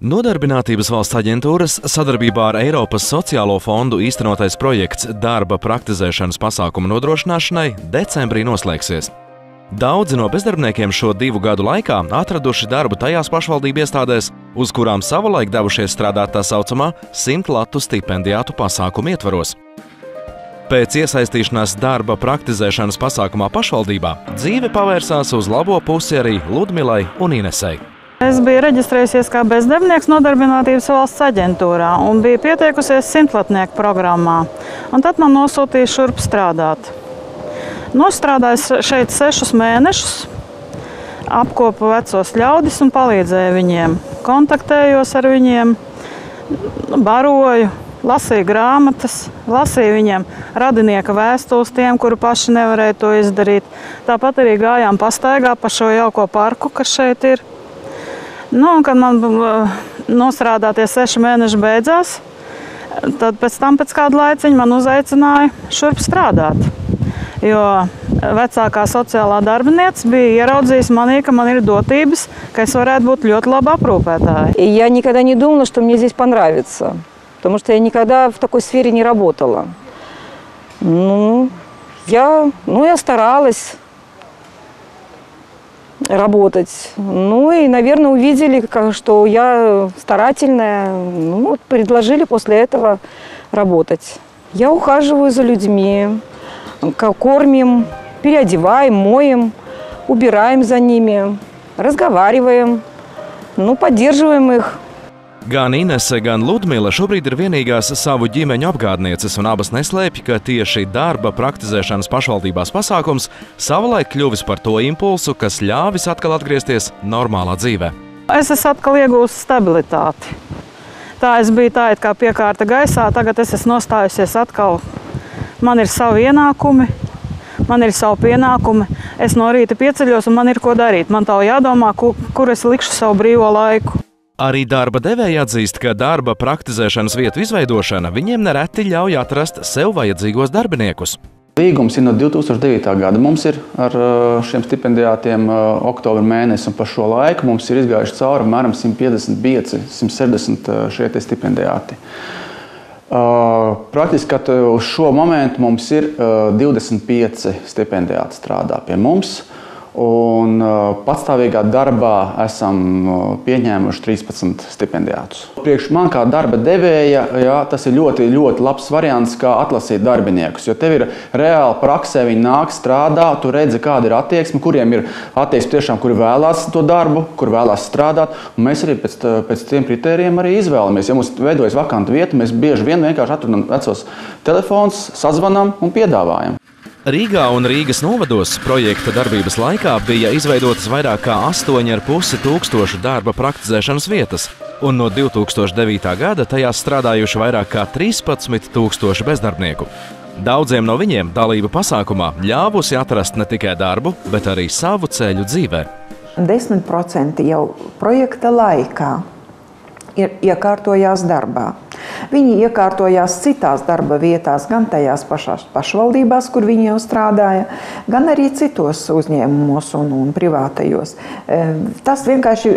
Nodarbinātības valsts aģentūras sadarbībā ar Eiropas sociālo fondu īstenotais projekts darba praktizēšanas pasākumu nodrošināšanai decembrī noslēgsies. Daudzi no bezdarbniekiem šo 2 gadu laikā atraduši darbu tajās pašvaldību iestādēs, uz kurām savulaik devušies strādāt tā saucamā 100 latu stipendijātu pasākumu ietvaros. Pēc iesaistīšanās darba praktizēšanas pasākumā pašvaldībā dzīve pavērsās uz labo pusi arī Ludmilai un Inesei. Es biju reģistrējusies kā bezdarbnieks Nodarbinātības valsts aģentūrā un biju pieteikusies 100-latnieku programmā. Un tad man nosūtīja šurp strādāt. Nostrādāju šeit 6 mēnešus, apkopu vecos ļaudis un palīdzēju viņiem. Kontaktējos ar viņiem, baroju, lasīju grāmatas, lasīju viņiem radinieka vēstules tiem, kuri paši nevarēja to izdarīt. Tāpat arī gājām pastaigā pa šo jauko parku, kas šeit ir. Un, kad man nostrādātie 6 mēneši beidzās, tad pēc kāda laiciņa man uzaicināja šurp strādāt. Jo vecākā sociālā darbiniece bija ieraudzījusi manī, ka man ir dotības, ka es varētu būt ļoti laba aprūpētāja. Я никогда не думала, что мне здесь понравится, потому что я никогда в такой сфере не работала. Я старалась работать. И, наверное, увидели, что я старательная, предложили после этого работать. Я ухаживаю за людьми, кормим, переодеваем, моем, убираем за ними, разговариваем, поддерживаем их. Gan Inese, gan Ludmila šobrīd ir vienīgās savu ģimeņu apgādnieces, un abas neslēpj, ka tieši darba praktizēšanas pašvaldībās pasākums savulaik kļuvis par to impulsu, kas ļāvis atkal atgriezties normālā dzīvē. Es esmu atkal iegūst stabilitāti. Tā es biju tā, it kā piekārta gaisā, tagad es esmu nostājusies atkal. Man ir savi ienākumi, man ir savi pienākumi. Es no rīta pieceļos un man ir ko darīt. Man tā jādomā, kur es likšu savu brīvo laiku. Arī darba devēji atzīst, ka darba praktizēšanas vietu izveidošana viņiem nereti ļauj atrast sev vajadzīgos darbiniekus. Līgums ir no 2009. gada. Mums ir ar šiem stipendijātiem oktobra mēnesi, un pa šo laiku mums ir izgājuši cauri apmēram 155, 160 šie stipendijāti. Praktiski uz šo momentu mums ir 25 stipendijāti strādā pie mums. Un patstāvīgā darbā esam pieņēmuši 13 stipendijātus. Priekš man kā darba devēja, tas ir ļoti, ļoti labs variants, kā atlasīt darbiniekus. Jo tev ir reāli praksē, viņi nāk, strādā, tu redzi, kāda ir attieksme, kuriem ir attieksme tiešām, kuri vēlās to darbu, kur vēlās strādāt. Un mēs arī pēc tiem kritērijiem arī izvēlamies. Ja mums veidojas vakanta vieta, mēs bieži vien vienkārši atrodam vecos telefonus, sazvanām un piedāvājam. Rīgā un Rīgas novados projekta darbības laikā bija izveidotas vairāk kā 8,5 tūkstoši darba praktizēšanas vietas, un no 2009. gada tajās strādājuši vairāk kā 13 tūkstoši bezdarbnieku. Daudziem no viņiem dalība pasākumā ļāvusi atrast ne tikai darbu, bet arī savu ceļu dzīvē. 10% jau projekta laikā iekārtojās darbā. Viņi iekārtojās citās darba vietās, gan tajās pašās pašvaldībās, kur viņi jau strādāja, gan arī citos uzņēmumos un privātajos. Tas vienkārši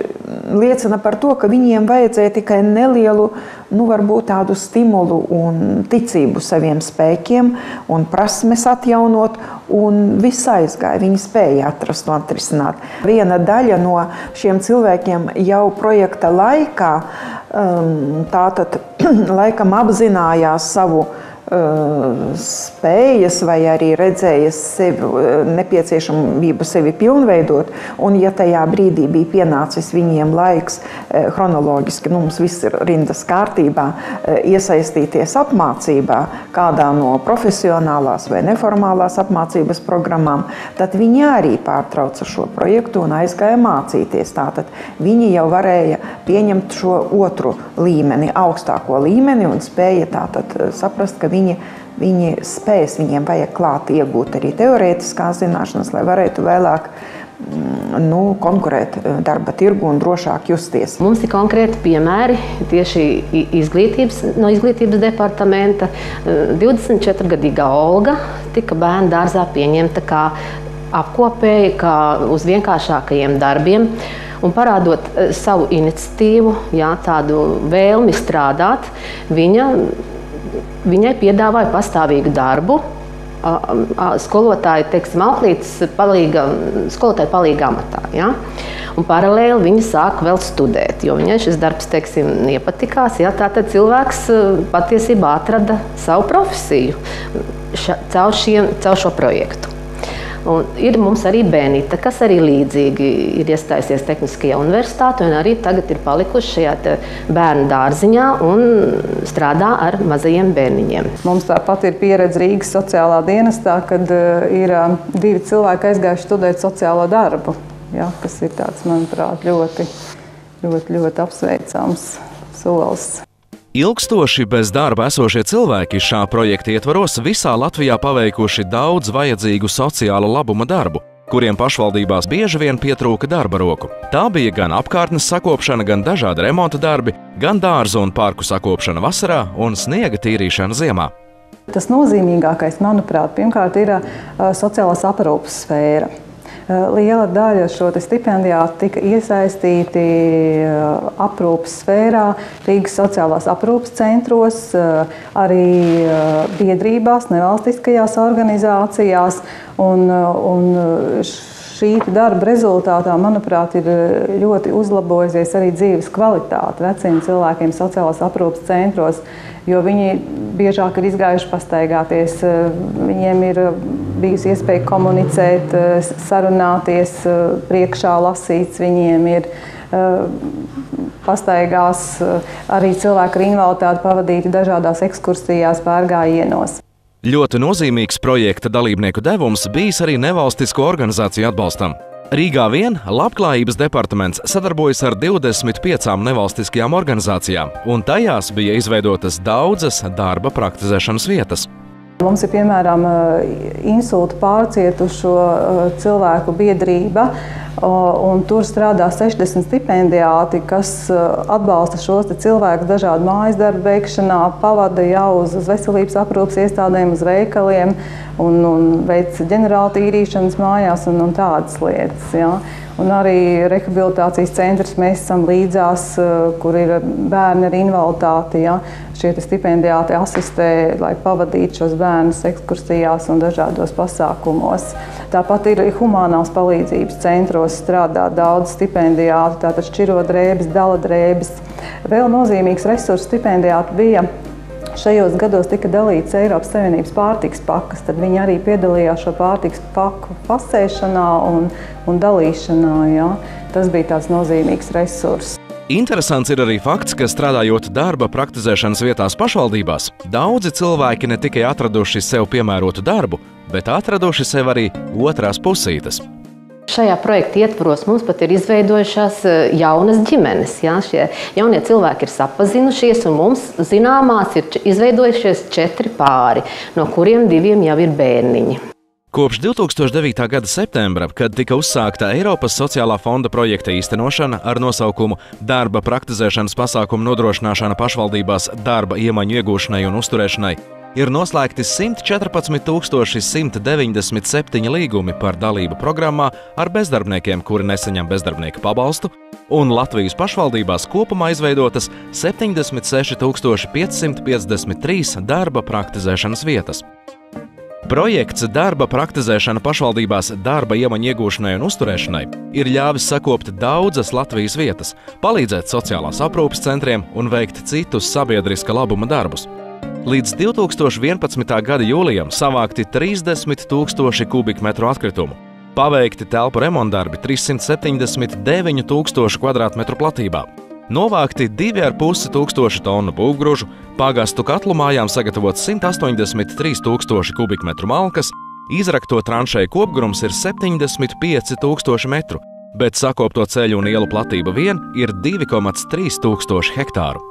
liecina par to, ka viņiem vajadzēja tikai nelielu, varbūt tādu stimulu un ticību saviem spēkiem un prasmes atjaunot, un viss aizgāja. Viņi spēja atrast un atrisināt. Viena daļa no šiem cilvēkiem jau projekta laikā tātad laikam apzinājās savu spējas vai arī redzējas nepieciešamību sevi pilnveidot, un ja tajā brīdī bija pienācis viņiem laiks chronoloģiski, mums viss ir rindas kārtībā, iesaistīties apmācībā, kādā no profesionālās vai neformālās apmācības programmām, tad viņi arī pārtrauca šo projektu un aizgāja mācīties. Tātad viņi jau varēja pieņemt šo otru līmeni, augstāko līmeni, un spēja tātad saprast, ka viņi spēs, viņiem vajag klāt iegūt arī teorētiskās zināšanas, lai varētu vēlāk konkurēt darba tirgu un drošāk justies. Mums ir konkrēti piemēri tieši no izglītības departamenta. 24-gadīgā Olga tika bērnu dārzā pieņemta kā apkopēja, kā uz vienkāršākajiem darbiem. Un parādot savu iniciatīvu, jā, tādu vēlmi strādāt, viņai piedāvāja pastāvīgu darbu. Skolotāja, teiksim, auklītes skolotāja palīga amatā. Ja? Un paralēli viņa sāka vēl studēt, jo viņai šis darbs, teiksim, nepatikās. Ja? Tātad cilvēks patiesībā atrada savu profesiju caur šo projektu. Un ir mums arī Benita, kas arī līdzīgi ir iestājusies Tehniskajā universitātē un arī tagad ir palikuši šajā bērnu dārziņā un strādā ar mazajiem bērniņiem. Mums tāpat ir pieredze Rīgas sociālā dienestā, kad ir 2 cilvēki aizgājuši studēt sociālo darbu, ja, kas ir tāds, manuprāt, ļoti apsveicams solis. Ilgstoši bez darba esošie cilvēki šā projekta ietvaros visā Latvijā paveikuši daudz vajadzīgu sociāla labuma darbu, kuriem pašvaldībās bieži vien pietrūka darba roku. Tā bija gan apkārtnes sakopšana, gan dažādi remonta darbi, gan dārzu un parku sakopšana vasarā un sniega tīrīšana ziemā. Tas nozīmīgākais, manuprāt, pirmkārt ir sociālās aprūpes sfēra. Liela daļa šo stipendijātu tika iesaistīti aprūpes sfērā, Rīgas sociālās aprūpes centros, arī biedrībās, nevalstiskajās organizācijās. Un šī darba rezultātā, manuprāt, ir ļoti uzlabojusies arī dzīves kvalitāte veciem cilvēkiem sociālās aprūpes centros, jo viņi biežāk ir izgājuši pastaigāties, viņiem ir bijusi iespēja komunicēt, sarunāties, priekšā lasīts, viņiem ir pastaigās arī cilvēki ar invaliditāti pavadīti dažādās ekskursijās, pārgājienos. Ļoti nozīmīgs projekta dalībnieku devums bijis arī nevalstisko organizāciju atbalstam. Rīgā vien Labklājības departaments sadarbojas ar 25 nevalstiskajām organizācijām, un tajās bija izveidotas daudzas darba praktizēšanas vietas. Mums ir, piemēram, insultu pārcietušo cilvēku biedrība, un tur strādā 60 stipendijāti, kas atbalsta šos cilvēkus dažādu mājas darbu veikšanā, pavada jau uz veselības aprūpes iestādēm, uz veikaliem un veic ģenerāla tīrīšanas mājās un tādas lietas. Ja. Un arī rehabilitācijas centrs mēs esam līdzās, kur ir bērni ar invaliditāti. Ja. Šie stipendijāti asistē, lai pavadītu šos bērnus ekskursijās un dažādos pasākumos. Tāpat ir humānās palīdzības centros strādā daudz stipendijātu, tātad šķiro drēbes, dala drēbes. Vēl nozīmīgs resursu stipendijātu bija. Šajos gados tika dalīts Eiropas Savienības pārtikas pakas, tad viņi arī piedalījās šo pārtikas paku pasēšanā un dalīšanā. Ja. Tas bija tāds nozīmīgs resurss. Interesants ir arī fakts, ka strādājot darba praktizēšanas vietās pašvaldībās, daudzi cilvēki ne tikai atraduši sev piemērotu darbu, bet atraduši sev arī otrās pusītes. Šajā projekta ietvaros mums pat ir izveidojušās jaunas ģimenes. Ja? Šie jaunie cilvēki ir sapazinušies, un mums zināmās ir izveidojušies 4 pāri, no kuriem 2 jau ir bērniņi. Kopš 2009. gada septembra, kad tika uzsākta Eiropas sociālā fonda projekta īstenošana ar nosaukumu Darba praktizēšanas pasākumu nodrošināšana pašvaldībās darba iemaņu iegūšanai un uzturēšanai, ir noslēgti 114 197 līgumi par dalību programmā ar bezdarbniekiem, kuri nesaņem bezdarbnieka pabalstu, un Latvijas pašvaldībās kopumā izveidotas 76 553 darba praktizēšanas vietas. Projekts Darba praktizēšana pašvaldībās darba iemaņu iegūšanai un uzturēšanai ir ļāvis sakopt daudzas Latvijas vietas, palīdzēt sociālās aprūpes centriem un veikt citus sabiedriska labuma darbus. Līdz 2011. gada jūlijam savākti 30 000 kubikmetru atkritumu, paveikti telpu remontdarbi 379 000 kvadrātmetru platībā, novākti 2,5 tonu būvgružu, pagastu katlu mājām sagatavot 183 000 kubikmetru malkas, izrakto tranšēju kopgrums ir 75 000 metru, bet sakopto ceļu un ielu platība vien ir 2,3 tūkstoši hektāru.